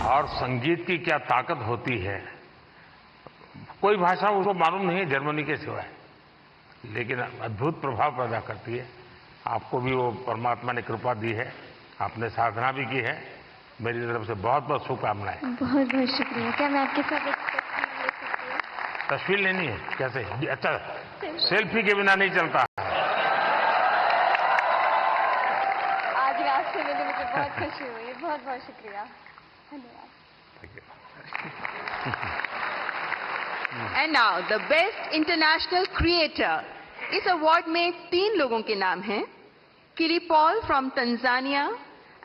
और संगीत की क्या ताकत होती है, कोई भाषा उसको मालूम नहीं है जर्मनी के सिवाय, लेकिन अद्भुत प्रभाव पैदा करती है। आपको भी वो परमात्मा ने कृपा दी है, आपने साधना भी की है। मेरी तरफ से बहुत बहुत शुभकामनाएं। बहुत बहुत शुक्रिया। क्या मैं आपके साथ एक तस्वीर लेनी है? कैसे? अच्छा, सेल्फी के बिना नहीं चलता। आज रात से मिले, मुझे बहुत खुशी हुई। बहुत बहुत शुक्रिया, धन्यवाद। And now the best international creator. इस अवार्ड में 3 लोगों के नाम हैं, किली Paul from Tanzania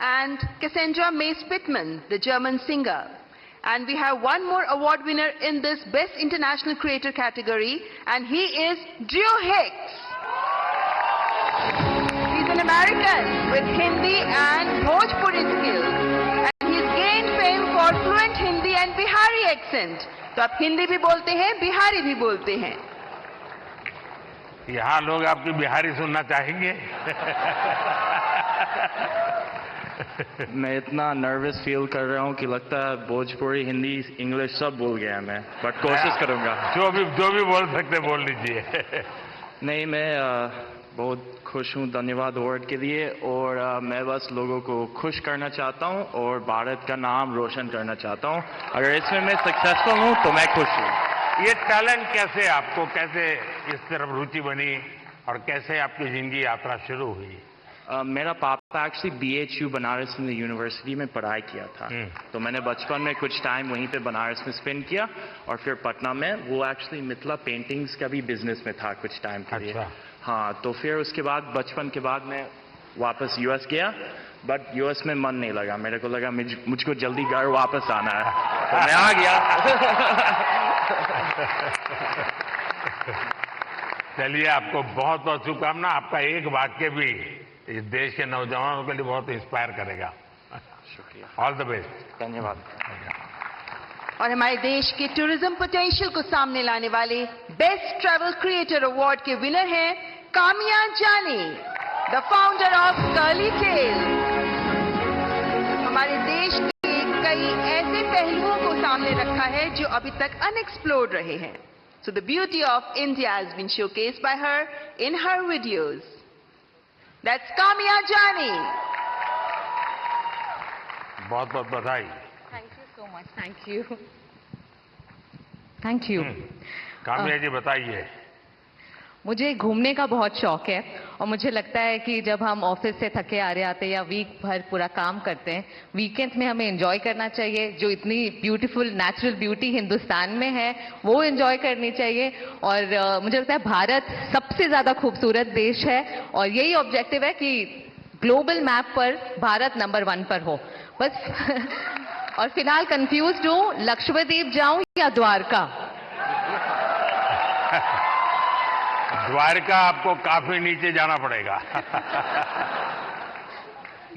and Cassandra May Spitman, the German singer. And we have one more award winner in this Best International Creator category, and he is Drew Hicks. He's an American with Hindi and Bhojpuri skills, and he's gained fame for fluent Hindi and Bihari accent. तो आप हिंदी भी बोलते हैं, बिहारी भी बोलते हैं। यहाँ लोग आपकी बिहारी सुनना चाहेंगे। मैं इतना नर्वस फील कर रहा हूँ कि लगता है भोजपुरी, हिंदी, इंग्लिश सब भूल गया मैं, बट कोशिश करूँगा। जो भी बोल सकते बोल लीजिए। नहीं, मैं बहुत खुश हूँ, धन्यवाद अवार्ड के लिए। और मैं बस लोगों को खुश करना चाहता हूँ और भारत का नाम रोशन करना चाहता हूँ। अगर इसमें मैं सक्सेसफुल हूँ तो मैं खुश हूँ। ये टैलेंट कैसे आपको, कैसे इस तरफ रुचि बनी और कैसे आपकी जिंदगी यात्रा शुरू हुई? मेरा पापा actually BHU Banaras Hindu university में पढ़ाई किया था, तो मैंने बचपन में कुछ टाइम वहीं पे बनारस में स्पेंड किया और फिर पटना में। वो एक्चुअली मिथिला पेंटिंग्स का भी बिजनेस में था कुछ टाइम के लिए। अच्छा। हाँ, तो फिर उसके बाद बचपन के बाद मैं वापस US गया, बट US में मन नहीं लगा। मेरे को लगा मुझको जल्दी घर वापस आना है, तो मैं आ गया। चलिए, आपको बहुत बहुत शुभकामना। आपका एक वाक्य भी इस देश के नौजवानों के लिए बहुत इंस्पायर करेगा। शुक्रिया, ऑल द बेस्ट। धन्यवाद। और हमारे देश के टूरिज्म पोटेंशियल को सामने लाने वाले बेस्ट ट्रैवल क्रिएटर अवार्ड के विनर हैं Kamiya Jaani, the founder of Curly Tale. हमारे देश के कई ऐसे पहलुओं को सामने रखा है जो अभी तक अनएक्सप्लोर्ड रहे हैं। So the beauty of India has been showcased by her in her videos. That's Kamya Jani. बहुत बहुत बधाई। Thank you so much. Thank you. Thank you. Kamiya जी बताइए। मुझे घूमने का बहुत शौक है और मुझे लगता है कि जब हम ऑफिस से थके आ रहे आते हैं या वीक भर पूरा काम करते हैं, वीकेंड में हमें एंजॉय करना चाहिए। जो इतनी ब्यूटीफुल नेचुरल ब्यूटी हिंदुस्तान में है वो एंजॉय करनी चाहिए। और मुझे लगता है भारत सबसे ज़्यादा खूबसूरत देश है और यही ऑब्जेक्टिव है कि ग्लोबल मैप पर भारत नंबर 1 पर हो बस। और फिलहाल कंफ्यूज्ड हूँ, लक्षद्वीप जाऊं या द्वारका? द्वारका आपको काफी नीचे जाना पड़ेगा।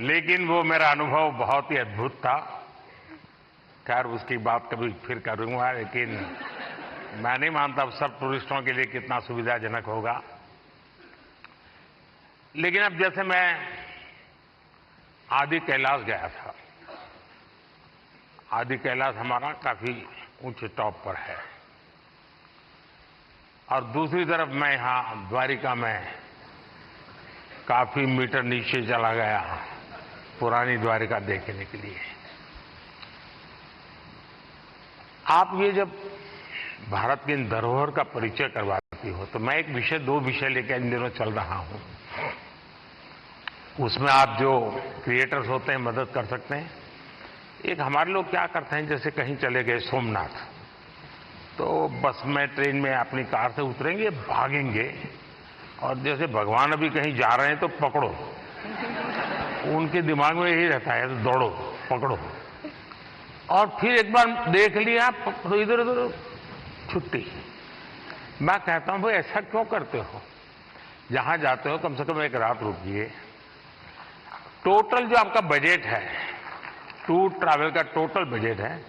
लेकिन वो मेरा अनुभव बहुत ही अद्भुत था। खैर, उसकी बात कभी फिर करूंगा, लेकिन मैं नहीं मानता सब टूरिस्टों के लिए कितना सुविधाजनक होगा। लेकिन अब जैसे मैं आदि कैलाश गया था, आदि कैलाश हमारा काफी ऊंचे टॉप पर है, और दूसरी तरफ मैं यहां द्वारिका में काफी मीटर नीचे चला गया पुरानी द्वारिका देखने के लिए। आप ये जब भारत की इन धरोहर का परिचय करवाती हो, तो मैं एक विषय, 2 विषय लेकर इन दिनों चल रहा हूं। उसमें आप जो क्रिएटर्स होते हैं मदद कर सकते हैं। एक हमारे लोग क्या करते हैं, जैसे कहीं चले गए सोमनाथ, तो बस में, ट्रेन में अपनी कार से उतरेंगे, भागेंगे, और जैसे भगवान अभी कहीं जा रहे हैं तो पकड़ो। उनके दिमाग में यही रहता है, तो दौड़ो, पकड़ो, और फिर एक बार देख लिया तो इधर उधर छुट्टी। मैं कहता हूं भाई ऐसा क्यों करते हो? जहां जाते हो कम से कम एक रात रुकिए। टोटल जो आपका बजट है, टूर ट्रैवल का टोटल बजट है,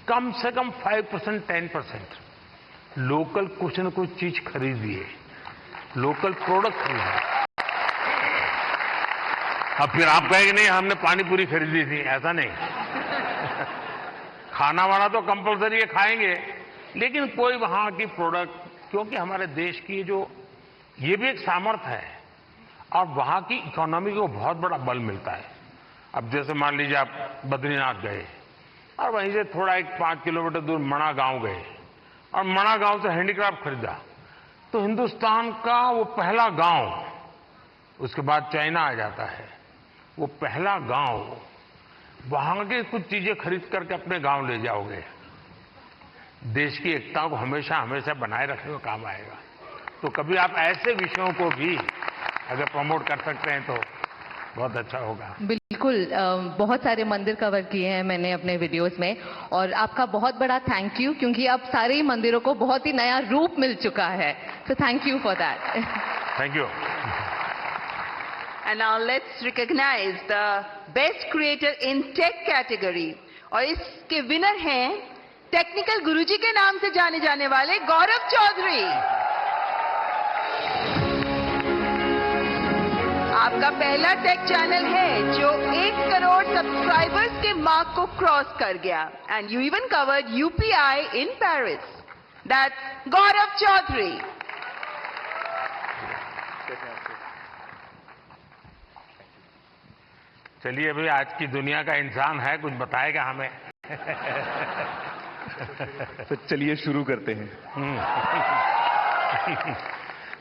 कम से कम 5%, 10% लोकल कुछ न कुछ चीज खरीदिए, लोकल प्रोडक्ट खरीदिए। अब फिर आप कहेंगे नहीं हमने पानी पूरी खरीदी थी, ऐसा नहीं। खाना वाना तो कंपलसरी है, खाएंगे, लेकिन कोई वहां की प्रोडक्ट, क्योंकि हमारे देश की जो ये भी एक सामर्थ्य है और वहां की इकोनॉमी को बहुत बड़ा बल मिलता है। अब जैसे मान लीजिए आप बद्रीनाथ गए और वहीं से थोड़ा एक 5 किलोमीटर दूर मणा गांव गए और मणा गांव से हैंडीक्राफ्ट खरीदा, तो हिंदुस्तान का वो पहला गांव, उसके बाद चाइना आ जाता है, वो पहला गांव, वहां की कुछ चीजें खरीद करके अपने गांव ले जाओगे, देश की एकता को हमेशा हमेशा बनाए रखने का काम आएगा। तो कभी आप ऐसे विषयों को भी अगर प्रमोट कर सकते हैं तो बहुत अच्छा होगा। बिल्कुल, बहुत सारे मंदिर कवर किए हैं मैंने अपने वीडियोस में, और आपका बहुत बड़ा थैंक यू, क्योंकि अब सारे ही मंदिरों को बहुत ही नया रूप मिल चुका है। So thank you for that. Thank you. And now let's recognize the best creator in tech category. और इसके विनर हैं टेक्निकल गुरुजी के नाम से जाने जाने वाले गौरव चौधरी। आपका पहला टेक चैनल है जो 1 करोड़ सब्सक्राइबर्स के मार्क को क्रॉस कर गया, and you even covered UPI in Paris. That's Gaurav Chaudhary. चलिए भाई, आज की दुनिया का इंसान है, कुछ बताएगा हमें। तो चलिए शुरू करते हैं।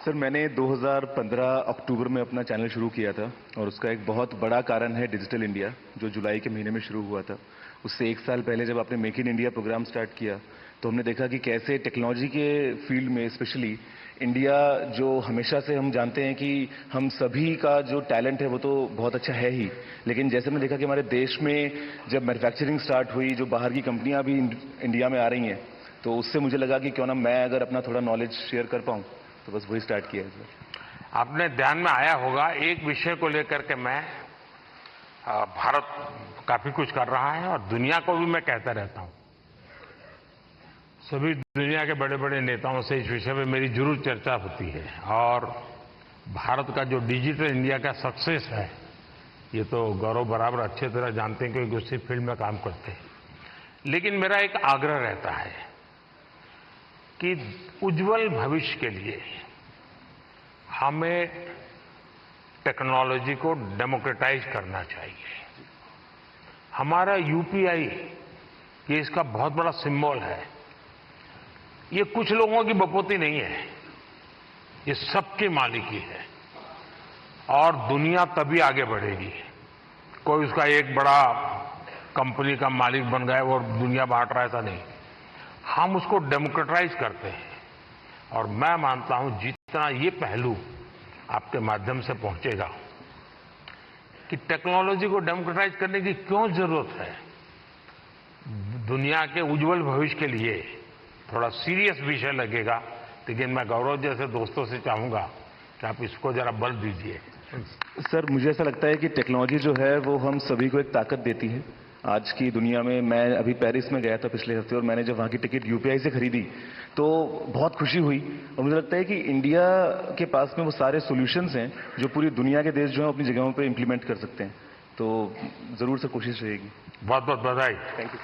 सर, मैंने 2015 अक्टूबर में अपना चैनल शुरू किया था और उसका एक बहुत बड़ा कारण है डिजिटल इंडिया, जो जुलाई के महीने में शुरू हुआ था। उससे 1 साल पहले जब आपने make in India programme start किया तो हमने देखा कि कैसे टेक्नोलॉजी के फील्ड में स्पेशली इंडिया, जो हमेशा से हम जानते हैं कि हम सभी का जो टैलेंट है वो तो बहुत अच्छा है ही, लेकिन जैसे हमने देखा कि हमारे देश में जब मैन्युफैक्चरिंग स्टार्ट हुई, जो बाहर की कंपनियां भी इंडिया में आ रही हैं, तो उससे मुझे लगा कि क्यों ना मैं अगर अपना थोड़ा नॉलेज शेयर कर पाऊँ, तो बस वही स्टार्ट किया है सर। आपने ध्यान में आया होगा, एक विषय को लेकर के मैं भारत काफी कुछ कर रहा है और दुनिया को भी मैं कहता रहता हूं। सभी दुनिया के बड़े बड़े नेताओं से इस विषय में मेरी जरूर चर्चा होती है, और भारत का जो डिजिटल इंडिया का सक्सेस है, ये तो गौरव बराबर अच्छे तरह जानते हैं क्योंकि उसी फील्ड में काम करते हैं। लेकिन मेरा एक आग्रह रहता है कि उज्जवल भविष्य के लिए हमें टेक्नोलॉजी को डेमोक्रेटाइज करना चाहिए। हमारा यूपीआई, ये इसका बहुत बड़ा सिंबल है। ये कुछ लोगों की बपोती नहीं है, ये सबकी मालिकी है, और दुनिया तभी आगे बढ़ेगी। कोई उसका एक बड़ा कंपनी का मालिक बन गया और दुनिया बांट रहा है, ऐसा नहीं। हम उसको डेमोक्रेटाइज करते हैं, और मैं मानता हूं जितना ये पहलू आपके माध्यम से पहुंचेगा कि टेक्नोलॉजी को डेमोक्रेटाइज करने की क्यों जरूरत है, दुनिया के उज्जवल भविष्य के लिए थोड़ा सीरियस विषय लगेगा, लेकिन मैं गौरव जैसे दोस्तों से चाहूंगा कि आप इसको जरा बल दीजिए। सर, मुझे ऐसा लगता है कि टेक्नोलॉजी जो है वो हम सभी को एक ताकत देती है आज की दुनिया में। मैं अभी पेरिस में गया था पिछले हफ्ते, और मैंने जब वहाँ की टिकट यूपीआई से खरीदी तो बहुत खुशी हुई, और मुझे लगता है कि इंडिया के पास में वो सारे सॉल्यूशंस हैं जो पूरी दुनिया के देश जो है अपनी जगहों पर इंप्लीमेंट कर सकते हैं। तो जरूर से कोशिश रहेगी। बहुत बहुत बधाई। Thank you.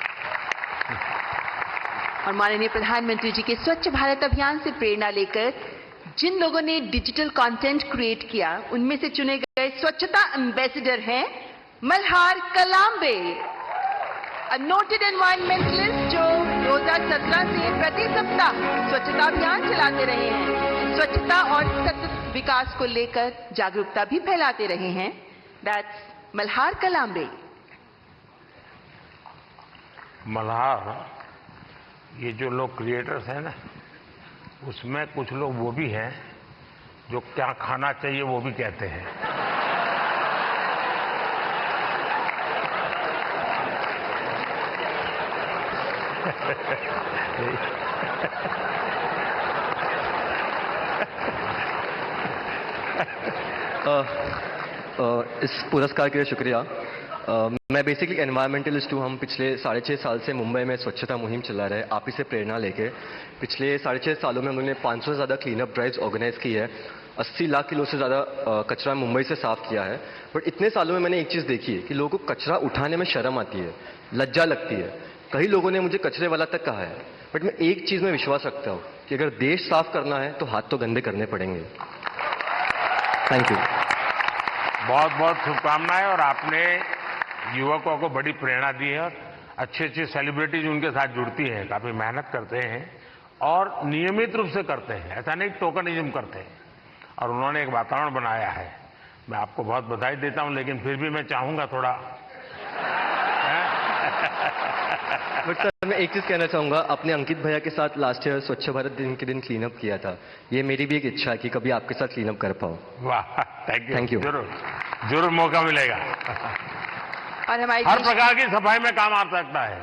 और माननीय प्रधानमंत्री जी के स्वच्छ भारत अभियान से प्रेरणा लेकर जिन लोगों ने डिजिटल कंटेंट क्रिएट किया, उनमें से चुने गए स्वच्छता एम्बेसडर हैं मल्हार कलाम्बे, अ नोटेड एनवायरमेंटलिस्ट जो 2017 से प्रति सप्ताह स्वच्छता अभियान चलाते रहे हैं, स्वच्छता और सतत विकास को लेकर जागरूकता भी फैलाते रहे हैं। दैट्स मल्हार कलाम्बे। मल्हार, ये जो लोग क्रिएटर्स हैं ना, उसमें कुछ लोग वो भी हैं जो क्या खाना चाहिए वो भी कहते हैं। इस पुरस्कार के लिए शुक्रिया। मैं बेसिकली एनवायरमेंटलिस्ट हूँ। हम पिछले 6.5 साल से मुंबई में स्वच्छता मुहिम चला रहे हैं, आप ही से प्रेरणा लेके। पिछले 6.5 सालों में उन्होंने 500 से ज़्यादा क्लीनअप ड्राइव्स ऑर्गेनाइज की है, 80 लाख किलो से ज़्यादा कचरा मुंबई से साफ किया है। बट इतने सालों में मैंने एक चीज़ देखी है कि लोगों को कचरा उठाने में शर्म आती है, लज्जा लगती है। कई लोगों ने मुझे कचरे वाला तक कहा है, बट मैं एक चीज में विश्वास रखता हूं कि अगर देश साफ करना है तो हाथ तो गंदे करने पड़ेंगे। Thank you. बहुत बहुत शुभकामनाएं। और आपने युवकों को बड़ी प्रेरणा दी है। अच्छी अच्छी सेलिब्रिटीज उनके साथ जुड़ती हैं, काफी मेहनत करते हैं और नियमित रूप से करते हैं, ऐसा नहीं टोकनिज्म करते हैं। और उन्होंने एक वातावरण बनाया है। मैं आपको बहुत बधाई देता हूं, लेकिन फिर भी मैं चाहूंगा थोड़ा बट सर मैं एक चीज कहना चाहूंगा, अपने अंकित भैया के साथ लास्ट ईयर स्वच्छ भारत दिन के दिन क्लीन अप किया था। ये मेरी भी एक इच्छा है कि कभी आपके साथ क्लीन अप कर पाऊं। वाह, थैंक यू। you। जरूर जरूर मौका मिलेगा। और हमारी हर प्रकार की सफाई में काम आ सकता है।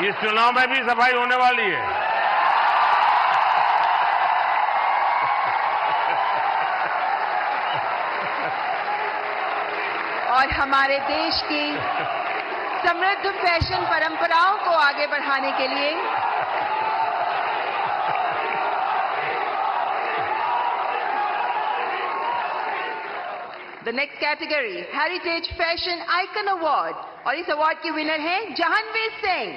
इस चुनाव में भी सफाई होने वाली है। और हमारे देश की समृद्ध फैशन परंपराओं को आगे बढ़ाने के लिए the next category heritage fashion icon award, और इस अवार्ड के विनर हैं जहानवीर सिंह।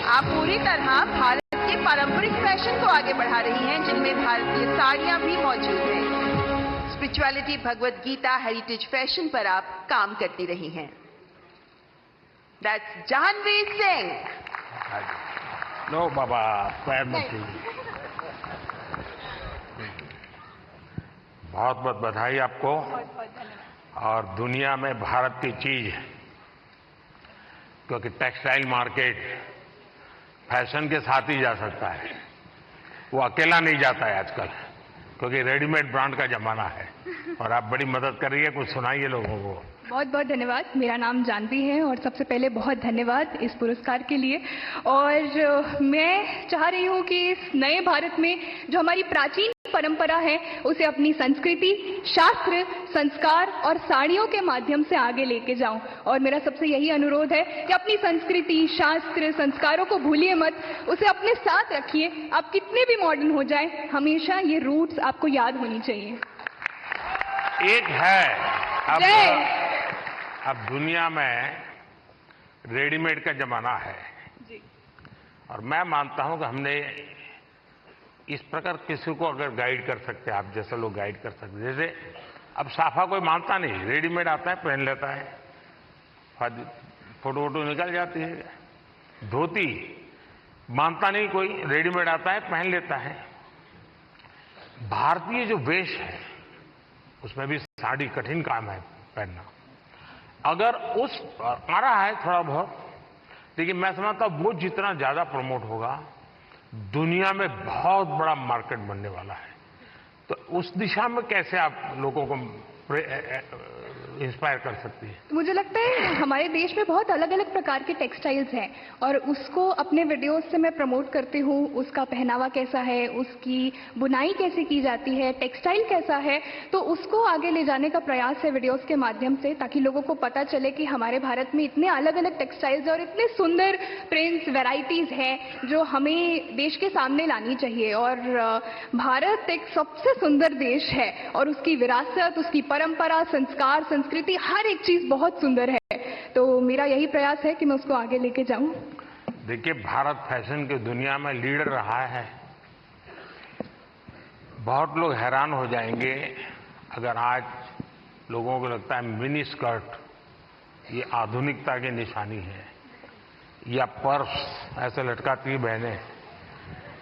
आप पूरी तरह भारत के पारंपरिक फैशन को आगे बढ़ा रही हैं, जिनमें भारतीय साड़ियां भी मौजूद हैं। Spirituality, Bhagavad Gita, heritage fashion पर आप काम करती रही हैं। दैट्स जहानवीर सिंह। लो बाबा, पैर मत छूइए। बहुत बहुत बधाई आपको। और दुनिया में भारत की चीज, क्योंकि टेक्सटाइल मार्केट फैशन के साथ ही जा सकता है, वो अकेला नहीं जाता है आजकल, क्योंकि रेडीमेड ब्रांड का जमाना है। और आप बड़ी मदद कर रही है, कुछ सुनाइए लोगों को। बहुत बहुत धन्यवाद। मेरा नाम जानवी है और सबसे पहले बहुत धन्यवाद इस पुरस्कार के लिए। और मैं चाह रही हूँ कि इस नए भारत में जो हमारी प्राचीन परंपरा है उसे अपनी संस्कृति, शास्त्र, संस्कार और साड़ियों के माध्यम से आगे लेके जाऊं। और मेरा सबसे यही अनुरोध है कि अपनी संस्कृति, शास्त्र, संस्कारों को भूलिए मत, उसे अपने साथ रखिए। आप कितने भी मॉडर्न हो जाएं, हमेशा ये रूट्स आपको याद होनी चाहिए। एक है अब दुनिया में रेडीमेड का जमाना है जी। और मैं मानता हूं कि हमने इस प्रकार किसी को अगर गाइड कर सकते हैं, आप जैसे लोग गाइड कर सकते, जैसे अब साफा कोई मानता नहीं, रेडीमेड आता है पहन लेता है, फोटो वोटो निकल जाती है। धोती मानता नहीं कोई, रेडीमेड आता है पहन लेता है। भारतीय जो वेश है उसमें भी साड़ी कठिन काम है पहनना। अगर उस आ रहा है थोड़ा बहुत, लेकिन मैं समझता हूं वो जितना ज्यादा प्रमोट होगा, दुनिया में बहुत बड़ा मार्केट बनने वाला है। तो उस दिशा में कैसे आप लोगों को इंस्पायर कर सकती है? मुझे लगता है हमारे देश में बहुत अलग अलग प्रकार के टेक्सटाइल्स हैं और उसको अपने वीडियोस से मैं प्रमोट करती हूँ। उसका पहनावा कैसा है, उसकी बुनाई कैसे की जाती है, टेक्सटाइल कैसा है, तो उसको आगे ले जाने का प्रयास है वीडियोस के माध्यम से, ताकि लोगों को पता चले कि हमारे भारत में इतने अलग अलग टेक्सटाइल्स और इतने सुंदर प्रिंट्स, वेराइटीज हैं जो हमें देश के सामने लानी चाहिए। और भारत एक सबसे सुंदर देश है और उसकी विरासत, उसकी परंपरा, संस्कार, संस्कृति, हर एक चीज बहुत सुंदर है। तो मेरा यही प्रयास है कि मैं उसको आगे लेके जाऊं। देखिए, भारत फैशन की दुनिया में लीडर रहा है। बहुत लोग हैरान हो जाएंगे अगर आज लोगों को लगता है मिनी स्कर्ट ये आधुनिकता की निशानी है, या पर्स ऐसे लटकाती है बहनें।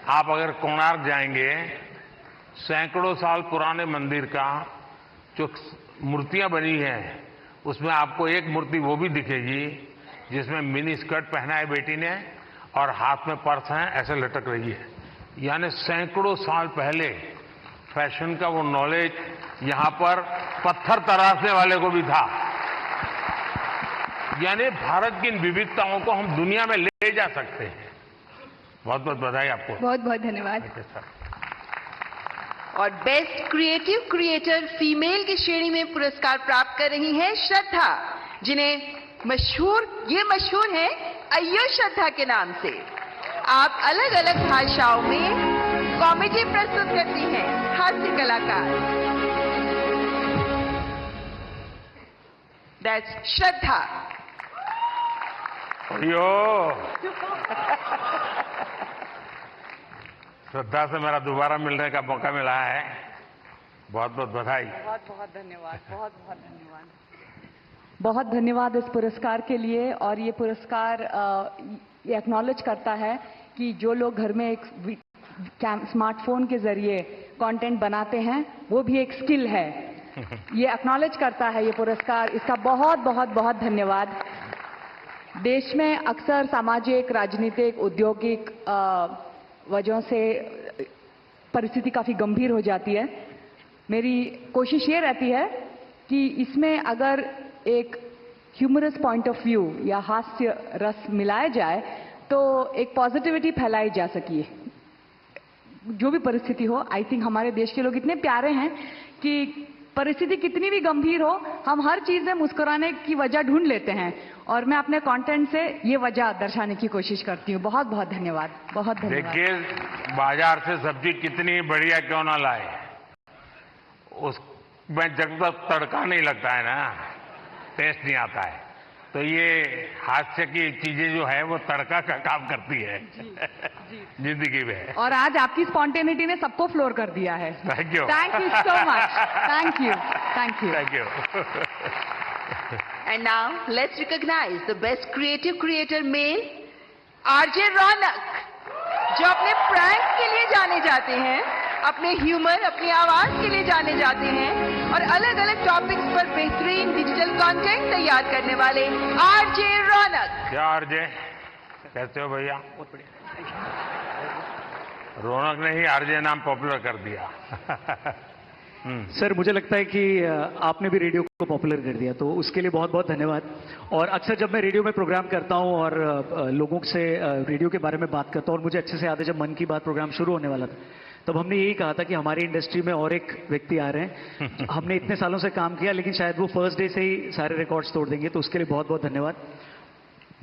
आप अगर कोणार्क जाएंगे, सैकड़ों साल पुराने मंदिर का जो मूर्तियां बनी हैं, उसमें आपको एक मूर्ति वो भी दिखेगी जिसमें मिनी स्कर्ट पहना है बेटी ने और हाथ में पर्स है, ऐसे लटक रही है। यानी सैकड़ों साल पहले फैशन का वो नॉलेज यहां पर पत्थर तराशने वाले को भी था। यानी भारत की इन विविधताओं को हम दुनिया में ले जा सकते हैं। बहुत बहुत बधाई आपको। बहुत बहुत धन्यवाद। सर। और बेस्ट क्रिएटिव क्रिएटर फीमेल की श्रेणी में पुरस्कार प्राप्त कर रही हैं श्रद्धा, जिन्हें मशहूर है अय्यो श्रद्धा के नाम से। आप अलग अलग भाषाओं में कॉमेडी प्रस्तुत करती हैं, हास्य कलाकार। दैट्स श्रद्धा। यो श्रद्धा से मेरा दोबारा मिलने का मौका मिला है। बहुत बहुत बधाई। बहुत बहुत धन्यवाद, बहुत बहुत धन्यवाद। बहुत धन्यवाद इस पुरस्कार के लिए। और ये पुरस्कार ये एक्नॉलेज करता है कि जो लोग घर में एक स्मार्टफोन के जरिए कंटेंट बनाते हैं वो भी एक स्किल है। ये एक्नॉलेज करता है ये पुरस्कार। इसका बहुत बहुत बहुत धन्यवाद। देश में अक्सर सामाजिक, राजनीतिक, औद्योगिक वजहों से परिस्थिति काफी गंभीर हो जाती है। मेरी कोशिश ये रहती है कि इसमें अगर एक ह्यूमरस पॉइंट ऑफ व्यू या हास्य रस मिलाया जाए तो एक पॉजिटिविटी फैलाई जा सके। जो भी परिस्थिति हो, आई थिंक हमारे देश के लोग इतने प्यारे हैं कि परिस्थिति कितनी भी गंभीर हो, हम हर चीज में मुस्कुराने की वजह ढूंढ लेते हैं। और मैं अपने कंटेंट से ये वजह दर्शाने की कोशिश करती हूँ। बहुत बहुत धन्यवाद, बहुत धन्यवाद। देखिए, बाजार से सब्जी कितनी बढ़िया क्यों ना लाए, उसमें जब तक तड़का नहीं लगता है ना, टेस्ट नहीं आता है। तो ये हास्य की चीजें जो है वो तड़का का काम करती है जिंदगी में। और आज आपकी स्पॉन्टेनिटी ने सबको फ्लोर कर दिया है। Thank you, thank you so much. Thank you, thank you, thank you. And now let's recognize the best creative creator male, RJ Raunak, जो अपने प्रैंक के लिए जाने जाते हैं, अपने ह्यूमर, अपनी आवाज के लिए जाने जाते हैं और अलग अलग टॉपिक्स पर बेहतरीन डिजिटल कंटेंट तैयार करने वाले आरजे रौनक। क्या आरजे, कैसे हो भैया? बहुत बढ़िया। रौनक ने ही आरजे नाम पॉपुलर कर दिया। सर, मुझे लगता है कि आपने भी रेडियो को पॉपुलर कर दिया, तो उसके लिए बहुत बहुत धन्यवाद। और अक्सर जब मैं रेडियो में प्रोग्राम करता हूं और लोगों से रेडियो के बारे में बात करता हूं, और मुझे अच्छे से याद है जब मन की बात प्रोग्राम शुरू होने वाला था, तब हमने यही कहा था कि हमारी इंडस्ट्री में और एक व्यक्ति आ रहे हैं। हमने इतने सालों से काम किया, लेकिन शायद वो फर्स्ट डे से ही सारे रिकॉर्ड्स तोड़ देंगे, तो उसके लिए बहुत बहुत धन्यवाद।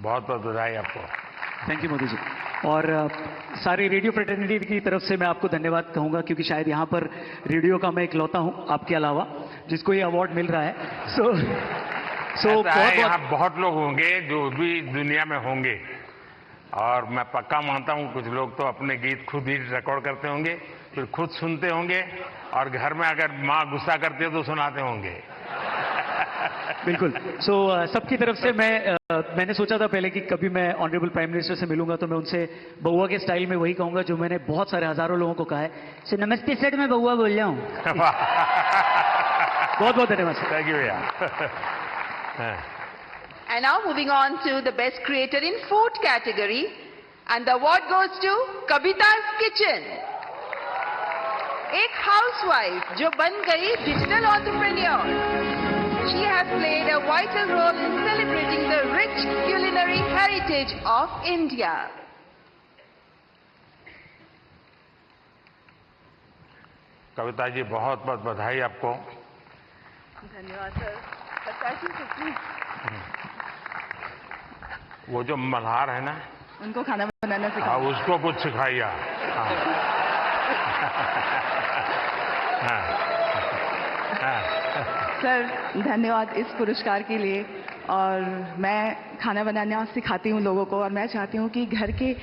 बहुत बहुत बधाई आपको। Thank you Modi ji. और सारी रेडियो फ्रेटर्निटी की तरफ से मैं आपको धन्यवाद कहूंगा, क्योंकि शायद यहाँ पर रेडियो का मैं इकलौता हूँ आपके अलावा जिसको ये अवार्ड मिल रहा है। सो यहाँ बहुत लोग होंगे जो भी दुनिया में होंगे, और मैं पक्का मानता हूँ कुछ लोग तो अपने गीत खुद ही रिकॉर्ड करते होंगे, फिर खुद सुनते होंगे, और घर में अगर माँ गुस्सा करती है तो सुनाते होंगे। बिल्कुल। सो सबकी तरफ से मैंने सोचा था पहले कि कभी मैं ऑनरेबल प्राइम मिनिस्टर से मिलूंगा तो मैं उनसे बउआ के स्टाइल में वही कहूंगा जो मैंने बहुत सारे हजारों लोगों को कहा है। सो नमस्ते सर, मैं बउआ बोल रहा हूँ। बहुत बहुत धन्यवाद सर। थैंक यू भैया। And now moving on to the best creator in food category, and the award goes to Kavita's Kitchen. एक हाउसवाइफ जो बन गई digital entrepreneur. She has played a vital role in celebrating the rich culinary heritage of India. Kavita ji, बहुत बहुत बधाई आपको। धन्यवाद sir. वो जो मल्हार है ना, उनको खाना बनाना सिखाओ। हाँ, उसको कुछ सिखाइए। सर, धन्यवाद इस पुरस्कार के लिए। और मैं खाना बनाना सिखाती हूँ लोगों को, और मैं चाहती हूँ कि घर के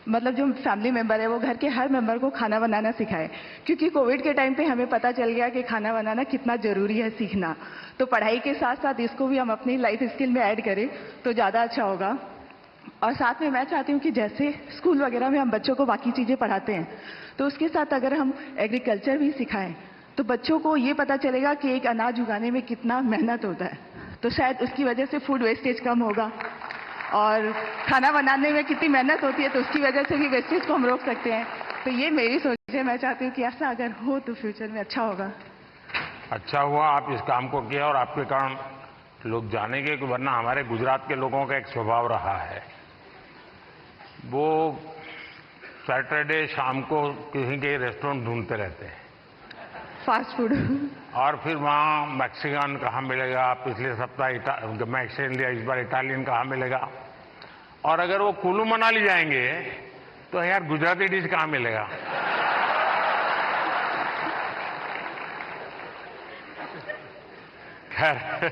मतलब जो फैमिली मेंबर है वो घर के हर मेंबर को खाना बनाना सिखाए, क्योंकि कोविड के टाइम पे हमें पता चल गया कि खाना बनाना कितना ज़रूरी है सीखना। तो पढ़ाई के साथ साथ इसको भी हम अपनी लाइफ स्किल में ऐड करें तो ज़्यादा अच्छा होगा। और साथ में मैं चाहती हूँ कि जैसे स्कूल वगैरह में हम बच्चों को बाकी चीज़ें पढ़ाते हैं, तो उसके साथ अगर हम एग्रीकल्चर भी सिखाएं तो बच्चों को ये पता चलेगा कि एक अनाज उगाने में कितना मेहनत होता है। तो शायद उसकी वजह से फूड वेस्टेज कम होगा, और खाना बनाने में कितनी मेहनत होती है तो उसकी वजह से भी वेस्टेज को हम रोक सकते हैं। तो ये मेरी सोच है। मैं चाहती हूँ कि ऐसा अगर हो तो फ्यूचर में अच्छा होगा। अच्छा हुआ आप इस काम को किया, और आपके कारण लोग जानेंगे कि वरना हमारे गुजरात के लोगों का एक स्वभाव रहा है, वो सैटरडे शाम को कहीं के रेस्टोरेंट ढूंढते रहते हैं, फास्ट फूड। और फिर वहाँ मैक्सिकन कहाँ मिलेगा, पिछले सप्ताह मैक्सिकन लिया, इस बार इटालियन कहाँ मिलेगा। और अगर वो कुल्लू मनाली जाएंगे तो यार गुजराती डिश कहाँ मिलेगा। खैर,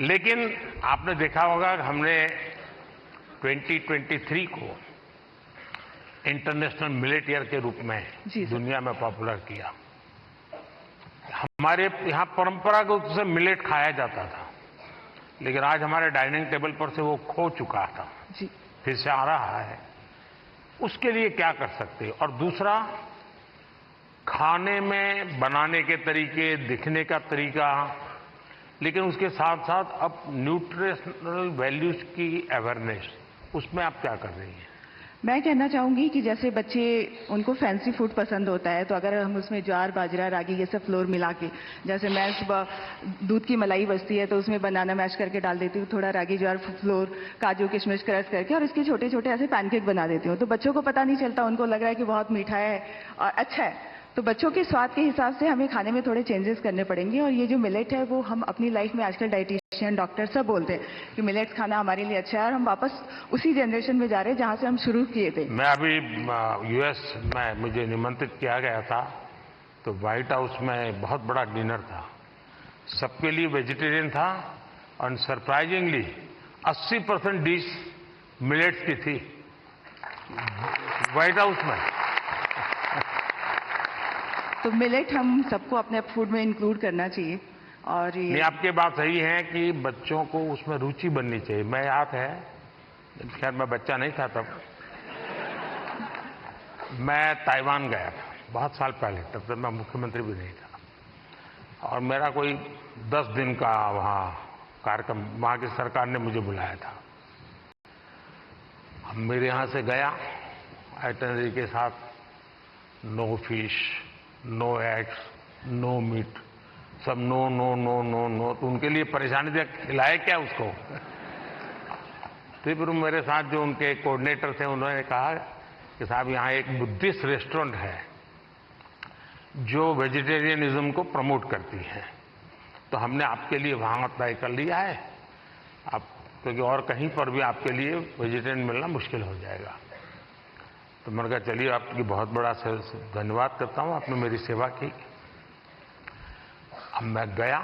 लेकिन आपने देखा होगा हमने 2023 को इंटरनेशनल मिलेट ईयर के रूप में दुनिया में पॉपुलर किया। हमारे यहाँ परंपरागत रूप से मिलेट खाया जाता था, लेकिन आज हमारे डाइनिंग टेबल पर से वो खो चुका था, फिर से आ रहा है। उसके लिए क्या कर सकते हैं? और दूसरा, खाने में बनाने के तरीके, दिखने का तरीका, लेकिन उसके साथ साथ अब न्यूट्रिशनल वैल्यूज की अवेयरनेस, उसमें आप क्या कर रही हैं? मैं कहना चाहूंगी कि जैसे बच्चे, उनको फैंसी फूड पसंद होता है, तो अगर हम उसमें ज्वार, बाजरा, रागी ये सब फ्लोर मिला के, जैसे मैं सुबह दूध की मलाई बचती है तो उसमें बनाना मैश करके डाल देती हूँ, थोड़ा रागी, ज्वार फ्लोर, काजू, किशमिश क्रश करके, और इसके छोटे छोटे ऐसे पैनकेक बना देती हूँ। तो बच्चों को पता नहीं चलता, उनको लग रहा है कि बहुत मीठा है और अच्छा है। तो बच्चों के स्वाद के हिसाब से हमें खाने में थोड़े चेंजेस करने पड़ेंगे। और ये जो मिलेट है वो हम अपनी लाइफ में आजकल डाइटिशियन, डॉक्टर सब बोलते हैं कि मिलेट्स खाना हमारे लिए अच्छा है, और हम वापस उसी जनरेशन में जा रहे हैं जहां से हम शुरू किए थे। मैं अभी यूएस में, मुझे निमंत्रित किया गया था, तो व्हाइट हाउस में बहुत बड़ा डिनर था, सबके लिए वेजिटेरियन था, और सरप्राइजिंगली 80% डिश मिलेट्स की थी व्हाइट हाउस में। तो मिलेट हम सबको अपने फूड में इंक्लूड करना चाहिए। और ये आपकी बात सही है कि बच्चों को उसमें रुचि बननी चाहिए। मैं याद है, खैर मैं बच्चा नहीं था तब, मैं ताइवान गया था बहुत साल पहले, तब तक मैं मुख्यमंत्री भी नहीं था, और मेरा कोई 10 दिन का वहाँ कार्यक्रम, वहाँ की सरकार ने मुझे बुलाया था। अब मेरे यहाँ से गया आइटनरी के साथ, no fish, no eggs, no meat, सब no no no no no. तो उनके लिए परेशानी थी, खिलाए क्या उसको? तो फिर मेरे साथ जो उनके कोऑर्डिनेटर थे, उन्होंने कहा कि साहब यहाँ एक बुद्धिस्ट रेस्टोरेंट है जो वेजिटेरियनिज्म को प्रमोट करती है, तो हमने आपके लिए वहाँ तय कर लिया है, आप, क्योंकि और कहीं पर भी आपके लिए वेजिटेरियन मिलना मुश्किल हो जाएगा। तो मैंने कहा चलिए, आपकी बहुत बड़ा धन्यवाद करता हूँ, आपने मेरी सेवा की। अब मैं गया,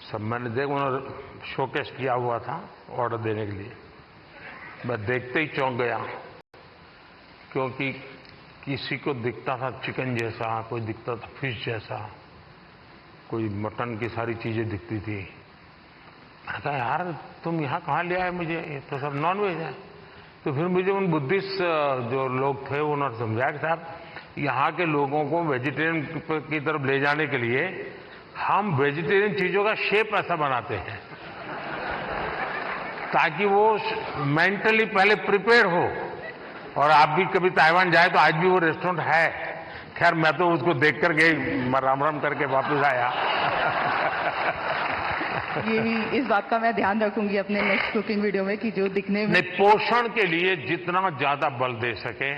सब मैंने देखा, उन्होंने शोकेस किया हुआ था ऑर्डर देने के लिए, मैं देखते ही चौंक गया, क्योंकि किसी को दिखता था चिकन जैसा, कोई दिखता था फिश जैसा, कोई मटन की सारी चीजें दिखती थी। मैंने कहा यार तुम यहाँ कहाँ ले आए मुझे, ये तो सब नॉन वेज है। तो फिर मुझे उन बुद्धिस्ट जो लोग थे उन्होंने समझाया कि साहब यहाँ के लोगों को वेजिटेरियन की तरफ ले जाने के लिए हम वेजिटेरियन चीजों का शेप ऐसा बनाते हैं ताकि वो मेंटली पहले प्रिपेयर हो। और आप भी कभी ताइवान जाए तो आज भी वो रेस्टोरेंट है। खैर मैं तो उसको देख कर के राम राम करके वापस आया। ये भी, इस बात का मैं ध्यान रखूंगी अपने नेक्स्ट कुकिंग वीडियो में कि जो दिखने में, पोषण के लिए जितना ज्यादा बल दे सके,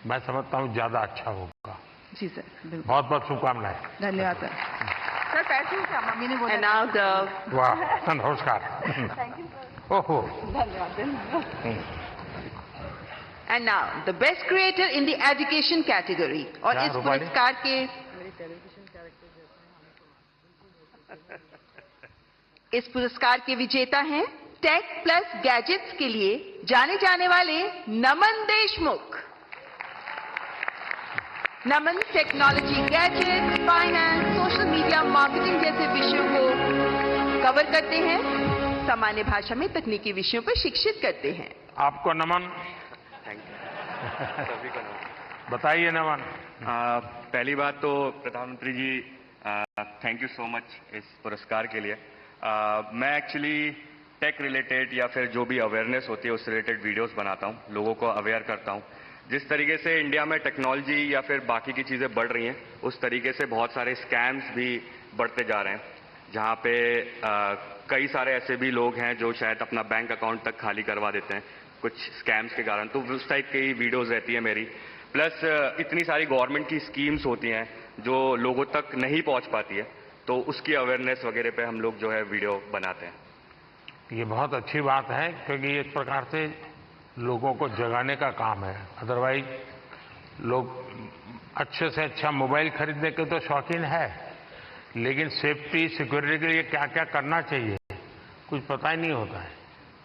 मैं समझता हूँ ज्यादा अच्छा होगा। जी सर, बिल्कुल। बहुत बहुत शुभकामनाएं। धन्यवाद सर। सर पैसे क्या मम्मी ने बोला? And now the वाह, नमस्कार। Thank you sir. ओहो, धन्यवाद। and now the best creator in the education category, और क्या इस रूपाली? पुरस्कार के इस पुरस्कार के विजेता हैं टेक प्लस गैजेट्स के लिए जाने जाने वाले Naman Deshmukh. Naman technology, gadgets, finance, social media, marketing जैसे विषयों को कवर करते हैं, सामान्य भाषा में तकनीकी विषयों पर शिक्षित करते हैं। आपको नमन। थैंक यू सभी को नमन। बताइए नमन। पहली बात तो प्रधानमंत्री जी थैंक यू सो मच इस पुरस्कार के लिए। मैं एक्चुअली टेक रिलेटेड या फिर जो भी अवेयरनेस होती है उस रिलेटेड वीडियोस बनाता हूँ, लोगों को अवेयर करता हूँ। जिस तरीके से इंडिया में टेक्नोलॉजी या फिर बाकी की चीज़ें बढ़ रही हैं, उस तरीके से बहुत सारे स्कैम्स भी बढ़ते जा रहे हैं, जहाँ पे कई सारे ऐसे भी लोग हैं जो शायद अपना बैंक अकाउंट तक खाली करवा देते हैं कुछ स्कैम्स के कारण। तो उस टाइप की वीडियोस रहती है मेरी। प्लस इतनी सारी गवर्नमेंट की स्कीम्स होती हैं जो लोगों तक नहीं पहुंच पाती है, तो उसकी अवेयरनेस वगैरह पे हम लोग जो है वीडियो बनाते हैं। ये बहुत अच्छी बात है, क्योंकि एक प्रकार से लोगों को जगाने का काम है। अदरवाइज लोग अच्छे से अच्छा मोबाइल खरीदने के तो शौकीन है, लेकिन सेफ्टी सिक्योरिटी के लिए क्या क्या करना चाहिए कुछ पता ही नहीं होता है।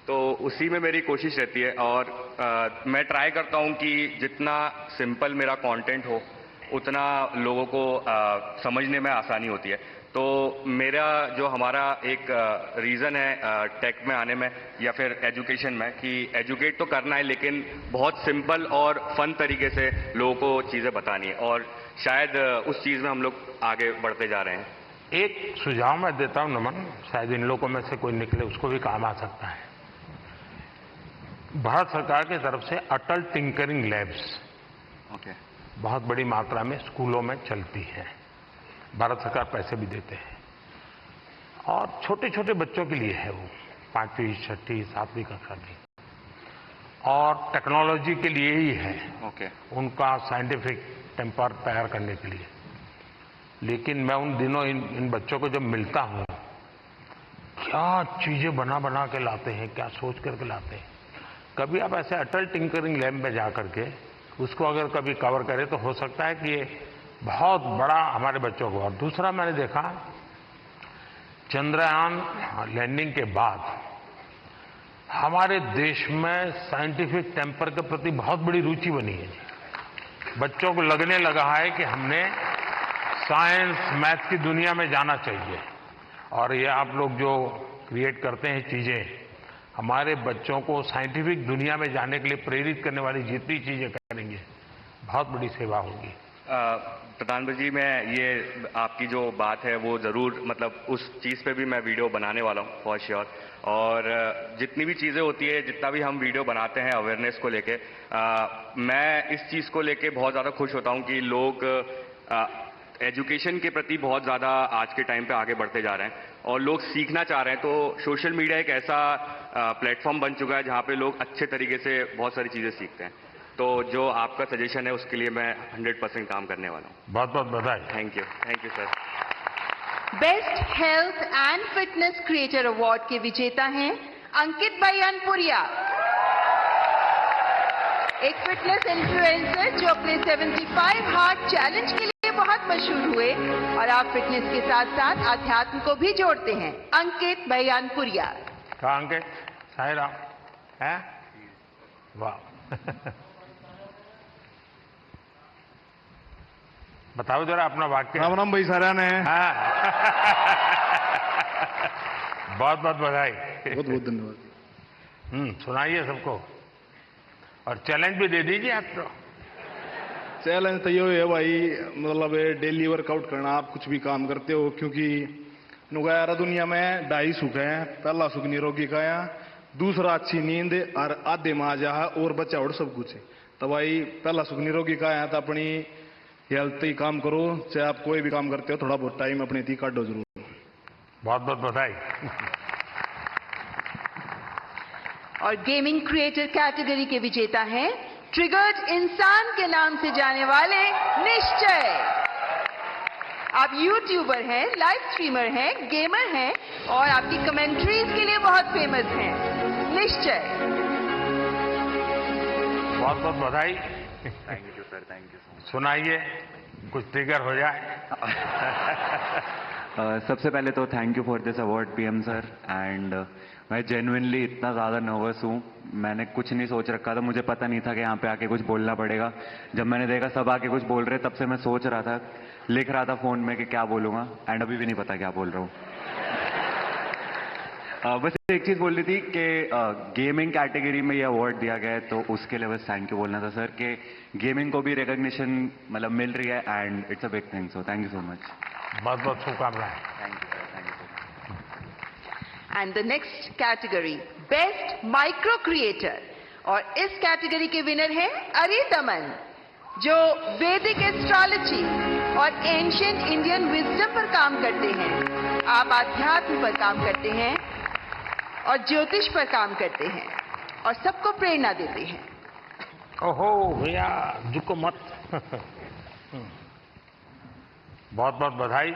तो उसी में मेरी कोशिश रहती है और मैं ट्राई करता हूं कि जितना सिंपल मेरा कंटेंट हो उतना लोगों को समझने में आसानी होती है। तो मेरा जो हमारा एक रीज़न है टेक में आने में या फिर एजुकेशन में कि एजुकेट तो करना है लेकिन बहुत सिंपल और फन तरीके से लोगों को चीज़ें बतानी है और शायद उस चीज़ में हम लोग आगे बढ़ते जा रहे हैं। एक सुझाव मैं देता हूं नमन, शायद इन लोगों में से कोई निकले उसको भी काम आ सकता है। भारत सरकार की तरफ से अटल टिंकरिंग लैब्स बहुत बड़ी मात्रा में स्कूलों में चलती है। भारत सरकार पैसे भी देते हैं और छोटे छोटे बच्चों के लिए है वो, 5वीं 6वीं 7वीं कक्षा की, और टेक्नोलॉजी के लिए ही है। उनका साइंटिफिक टेम्पर तैयार करने के लिए। लेकिन मैं उन दिनों इन बच्चों को जब मिलता हूं, क्या चीजें बना बना के लाते हैं, क्या सोच करके लाते हैं। कभी आप ऐसे अटल टिंकरिंग लैब में जा करके उसको अगर कभी कवर करें तो हो सकता है कि ये बहुत बड़ा हमारे बच्चों को। और दूसरा मैंने देखा, चंद्रयान लैंडिंग के बाद हमारे देश में साइंटिफिक टेम्पर के प्रति बहुत बड़ी रुचि बनी है। बच्चों को लगने लगा है कि हमने साइंस मैथ की दुनिया में जाना चाहिए। और ये आप लोग जो क्रिएट करते हैं चीजें, हमारे बच्चों को साइंटिफिक दुनिया में जाने के लिए प्रेरित करने वाली जितनी चीजें करेंगे, बहुत बड़ी सेवा होगी। प्रधानमंत्री जी, मैं ये आपकी जो बात है वो ज़रूर मतलब उस चीज़ पे भी मैं वीडियो बनाने वाला हूँ फॉर श्योर। और जितनी भी चीज़ें होती है, जितना भी हम वीडियो बनाते हैं अवेयरनेस को लेके, मैं इस चीज़ को लेके बहुत ज़्यादा खुश होता हूँ कि लोग एजुकेशन के प्रति बहुत ज़्यादा आज के टाइम पे आगे बढ़ते जा रहे हैं और लोग सीखना चाह रहे हैं। तो सोशल मीडिया एक ऐसा प्लेटफॉर्म बन चुका है जहाँ पे लोग अच्छे तरीके से बहुत सारी चीज़ें सीखते हैं। तो जो आपका सजेशन है उसके लिए मैं 100% काम करने वाला हूँ। बहुत बहुत बधाई। Thank you sir. Best health and fitness creator award के विजेता हैं अंकित बयानपुरिया, एक फिटनेस इन्फ्लुएंसर जो अपने 75 हार्ट चैलेंज के लिए बहुत मशहूर हुए और आप फिटनेस के साथ साथ आध्यात्म को भी जोड़ते हैं। अंकित बयानपुरिया। कहा अंकित? साई राम है? वाह। बताओ जरा अपना वाक्य। राम राम भाई सारा ने। हाँ। बहुत बहुत बधाई। बहुत बहुत धन्यवाद। सुनाइए सबको और चैलेंज भी दे दीजिए आप। तो चैलेंज तो ये है भाई, मतलब डेली वर्कआउट करना। आप कुछ भी काम करते हो, क्योंकि नुगारा दुनिया में 2 सुख हैं। पहला सुख निरोगी काया, दूसरा अच्छी नींद और आधे में आ जा और बचा और सब कुछ है। तो भाई पहला सुख निरोगी काया है, तो अपनी हेल्थ ही काम करो। चाहे आप कोई भी काम करते हो, थोड़ा बहुत टाइम अपने थी काटो जरूर। बहुत बहुत बधाई। और गेमिंग क्रिएटर कैटेगरी के विजेता हैं ट्रिगर्ड इंसान के नाम से जाने वाले निश्चय। आप यूट्यूबर हैं, लाइव स्ट्रीमर हैं, गेमर हैं और आपकी कमेंट्रीज के लिए बहुत फेमस हैं। निश्चय, बहुत बहुत बधाई। Thank you sir, thank you. सुनाइए, कुछ ट्रिगर हो जाए। सबसे पहले तो thank you for this award PM sir. And मैं जेन्युइनली इतना ज़्यादा नर्वस हूँ, मैंने कुछ नहीं सोच रखा था। मुझे पता नहीं था कि यहाँ पे आके कुछ बोलना पड़ेगा। जब मैंने देखा सब आके कुछ बोल रहे, तब से मैं सोच रहा था, लिख रहा था फ़ोन में कि क्या बोलूँगा, एंड अभी भी नहीं पता क्या बोल रहा हूँ। बस एक चीज़ बोल रही थी कि गेमिंग कैटेगरी में ये अवार्ड दिया गया है, तो उसके लिए बस थैंक यू बोलना था सर कि गेमिंग को भी रिकॉग्निशन मतलब मिल रही है and it's a big thing. So thank you so much. बहुत बहुत शुभकामनाएं। Thank you sir, thank you. And the next category best micro creator, और इस कैटेगरी के विनर हैं अरिदमन, जो वैदिक एस्ट्रोलॉजी और एंशिएंट इंडियन विजडम पर काम करते हैं। आप आध्यात्म पर काम करते हैं और ज्योतिष पर काम करते हैं और सबको प्रेरणा देते हैं। ओहो भैया, झुको मत। बहुत बहुत बधाई।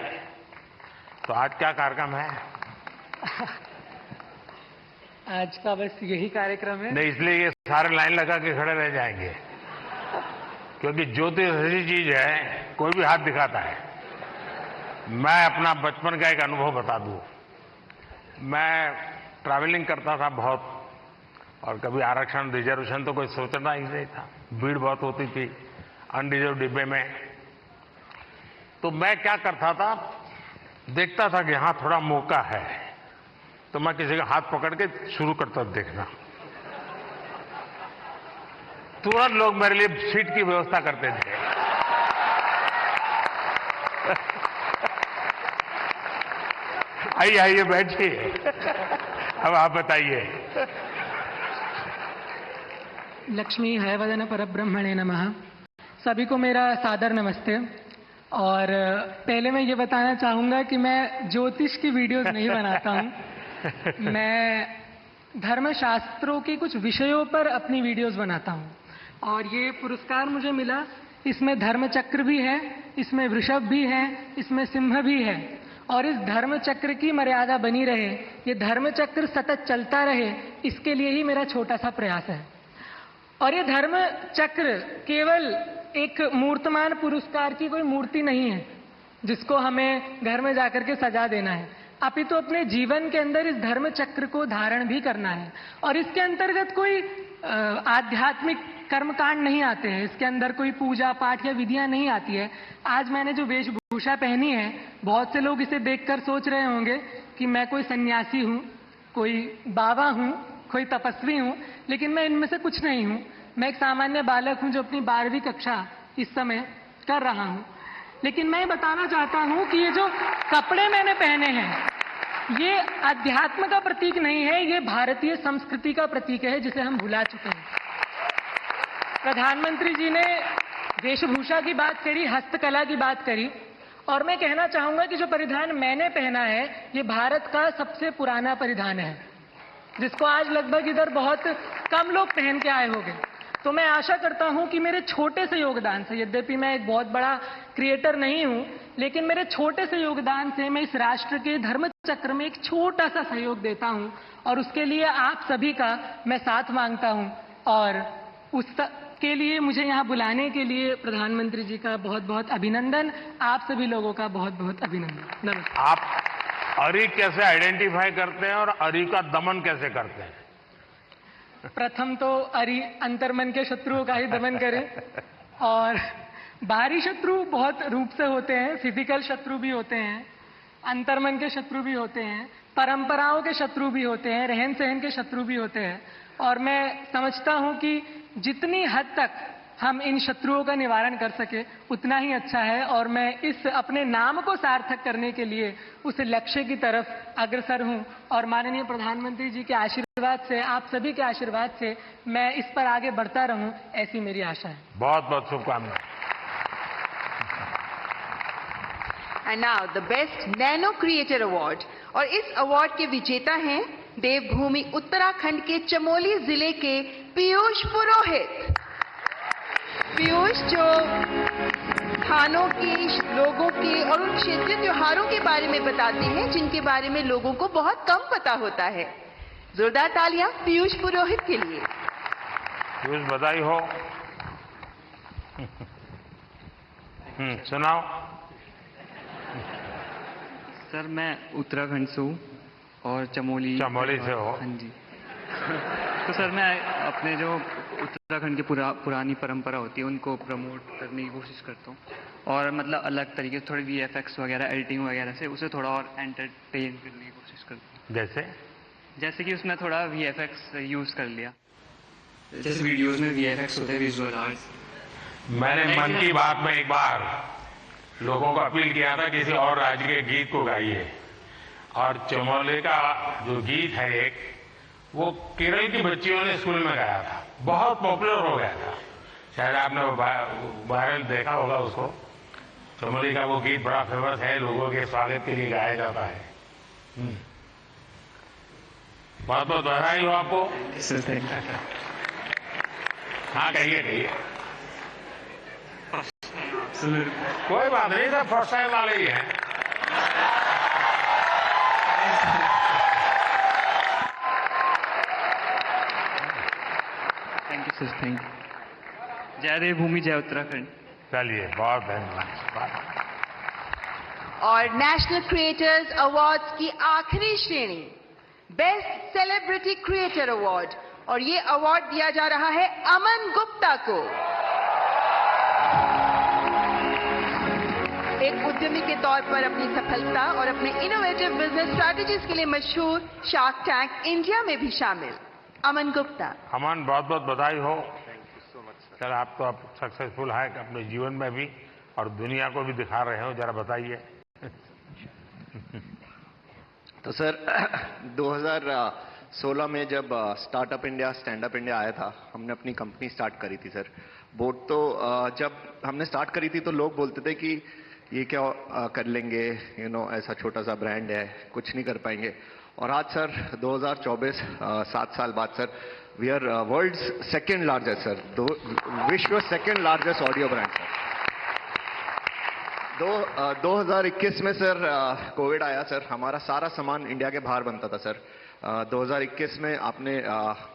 तो आज क्या कार्यक्रम है? आज का बस यही कार्यक्रम है। नहीं, इसलिए ये सारे लाइन लगा के खड़े रह जाएंगे, क्योंकि ज्योतिष ऐसी चीज है, कोई भी हाथ दिखाता है। मैं अपना बचपन का एक अनुभव बता दूं। मैं ट्रैवलिंग करता था बहुत और कभी आरक्षण रिजर्वेशन तो कोई सोचना ही नहीं था। भीड़ बहुत होती थी अनरिजर्व डिब्बे में। तो मैं क्या करता था, देखता था कि हाँ थोड़ा मौका है, तो मैं किसी का हाथ पकड़ के शुरू करता देखना। तुरंत लोग मेरे लिए सीट की व्यवस्था करते थे। आइए आइए बैठिए, अब आप बताइए। लक्ष्मी हयवदन परब्रह्मणे नमः। सभी को मेरा सादर नमस्ते। और पहले मैं ये बताना चाहूँगा कि मैं ज्योतिष की वीडियोस नहीं बनाता हूँ। मैं धर्मशास्त्रों के कुछ विषयों पर अपनी वीडियोस बनाता हूँ। और ये पुरस्कार मुझे मिला, इसमें धर्मचक्र भी है, इसमें वृषभ भी है, इसमें सिंह भी है। और इस धर्मचक्र की मर्यादा बनी रहे, ये धर्मचक्र सतत चलता रहे, इसके लिए ही मेरा छोटा सा प्रयास है। और ये धर्म चक्र केवल एक मूर्तमान पुरस्कार की कोई मूर्ति नहीं है जिसको हमें घर में जाकर के सजा देना है, अपितु अपने जीवन के अंदर इस धर्म चक्र को धारण भी करना है। और इसके अंतर्गत कोई आध्यात्मिक कर्मकांड नहीं आते हैं, इसके अंदर कोई पूजा पाठ या विधियां नहीं आती है। आज मैंने जो वेशभूषा पहनी है, बहुत से लोग इसे देखकर सोच रहे होंगे कि मैं कोई सन्यासी हूं, कोई बाबा हूं, कोई तपस्वी हूं, लेकिन मैं इनमें से कुछ नहीं हूं। मैं एक सामान्य बालक हूं जो अपनी 12वीं कक्षा इस समय कर रहा हूं। लेकिन मैं बताना चाहता हूं कि ये जो कपड़े मैंने पहने हैं, ये अध्यात्म का प्रतीक नहीं है, ये भारतीय संस्कृति का प्रतीक है जिसे हम भुला चुके हैं। प्रधानमंत्री जी ने वेशभूषा की बात करी, हस्तकला की बात करी, और मैं कहना चाहूंगा कि जो परिधान मैंने पहना है, ये भारत का सबसे पुराना परिधान है, जिसको आज लगभग इधर बहुत कम लोग पहन के आए होंगे। तो मैं आशा करता हूं कि मेरे छोटे से योगदान से, यद्यपि मैं एक बहुत बड़ा क्रिएटर नहीं हूं, लेकिन मेरे छोटे से योगदान से मैं इस राष्ट्र के धर्म चक्र में एक छोटा सा सहयोग देता हूं। और उसके लिए आप सभी का मैं साथ मांगता हूं। और उसके लिए मुझे यहाँ बुलाने के लिए प्रधानमंत्री जी का बहुत बहुत अभिनंदन, आप सभी लोगों का बहुत बहुत अभिनंदन। नमस्कार। आप अरी कैसे आइडेंटिफाई करते हैं और अरी का दमन कैसे करते हैं? प्रथम तो अरी अंतर्मन के शत्रुओं का ही दमन करें। और बाहरी शत्रु बहुत रूप से होते हैं, फिजिकल शत्रु भी होते हैं, अंतर्मन के शत्रु भी होते हैं, परंपराओं के शत्रु भी होते हैं, रहन सहन के शत्रु भी होते हैं। और मैं समझता हूं कि जितनी हद तक हम इन शत्रुओं का निवारण कर सके उतना ही अच्छा है। और मैं इस अपने नाम को सार्थक करने के लिए उस लक्ष्य की तरफ अग्रसर हूं। और माननीय प्रधानमंत्री जी के आशीर्वाद से, आप सभी के आशीर्वाद से मैं इस पर आगे बढ़ता रहूं, ऐसी मेरी आशा है। बहुत बहुत शुभकामनाएं। And now the best nano creator award. और इस अवार्ड के विजेता हैं देवभूमि उत्तराखंड के चमोली जिले के पीयूष पुरोहित। पीयूष जो स्थानों के, लोगों के और उन क्षेत्रीय त्योहारों के बारे में बताते हैं जिनके बारे में लोगों को बहुत कम पता होता है। जोरदार तालियां पीयूष पुरोहित के लिए। पीयूष बधाई हो। सुनाओ। सर मैं उत्तराखंड से हूँ और चमोली से हो। हाँ जी। तो सर मैं अपने जो उत्तराखंड की पुरानी परंपरा होती है उनको प्रमोट करने की कोशिश करता हूँ। और मतलब अलग तरीके से थोड़ी VFX वगैरह, एडिटिंग वगैरह से उसे थोड़ा और एंटरटेन करने की कोशिश करता हूँ। जैसे कि उसमें थोड़ा VFX यूज़ कर लिया, जैसे वीडियोज़ में VFX होते हैं, विजुअल आर्ट्स। मैंने मन की बात में एक बार लोगों को अपील किया था किसी और राज्य के गीत को गाइए, और चमोली का जो गीत है एक, वो केरल की बच्चियों ने स्कूल में गाया था, बहुत पॉपुलर हो गया था। शायद आपने वायरल देखा होगा उसको। चमोली का वो गीत बड़ा फेमस है, लोगों के स्वागत के लिए गाया जाता है। बहुत बहुत बधाई हो आपको। हाँ कहिए कहिए। कोई बात नहीं, सब फर्स्ट टाइम वाले ही हैं। Thank you sir, thank you. जय देवभूमि, जय उत्तराखंड। चलिए बहुत धन्यवाद। और नेशनल क्रिएटर्स अवार्ड्स की आखिरी श्रेणी, बेस्ट सेलिब्रिटी क्रिएटर अवार्ड और ये अवार्ड दिया जा रहा है अमन गुप्ता को। एक उद्यमी के तौर पर अपनी सफलता और अपने इनोवेटिव बिजनेस स्ट्रैटेजीज के लिए मशहूर शार्क टैंक इंडिया में भी शामिल अमन गुप्ता। अमन, बहुत बहुत बधाई हो। सर, आप तो अब सक्सेसफुल है अपने जीवन में भी और दुनिया को भी दिखा रहे हो, जरा बताइए। तो सर 2016 में जब startup India stand up India आया था, हमने अपनी कंपनी स्टार्ट करी थी सर। बोट तो जब हमने स्टार्ट करी थी तो लोग बोलते थे कि ये क्या कर लेंगे, ऐसा छोटा सा ब्रांड है, कुछ नहीं कर पाएंगे। और आज सर 2024 7 साल बाद sir we are world's second largest sir, विश्व second largest audio brand sir. 2021 में सर कोविड आया सर, हमारा सारा सामान इंडिया के बाहर बनता था सर। 2021 में आपने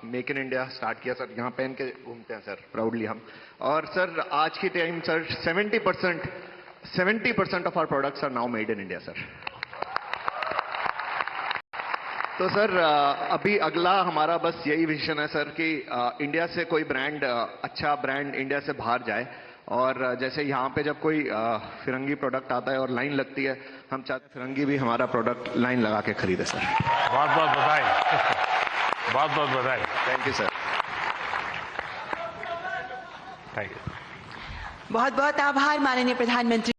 मेक इन इंडिया स्टार्ट किया सर, यहाँ पहन के घूमते हैं सर प्राउडली हम। और सर आज की time sir 70% of our products are now made in India sir. तो सर अभी अगला हमारा बस यही विजन है सर कि इंडिया से कोई ब्रांड, अच्छा ब्रांड इंडिया से बाहर जाए। और जैसे यहाँ पे जब कोई फिरंगी प्रोडक्ट आता है और लाइन लगती है, हम चाहते हैं फिरंगी भी हमारा प्रोडक्ट लाइन लगा के खरीदे सर। बहुत बहुत बधाई। बहुत बहुत बधाई। Thank you sir. Thank you. बहुत बहुत आभार माननीय प्रधानमंत्री।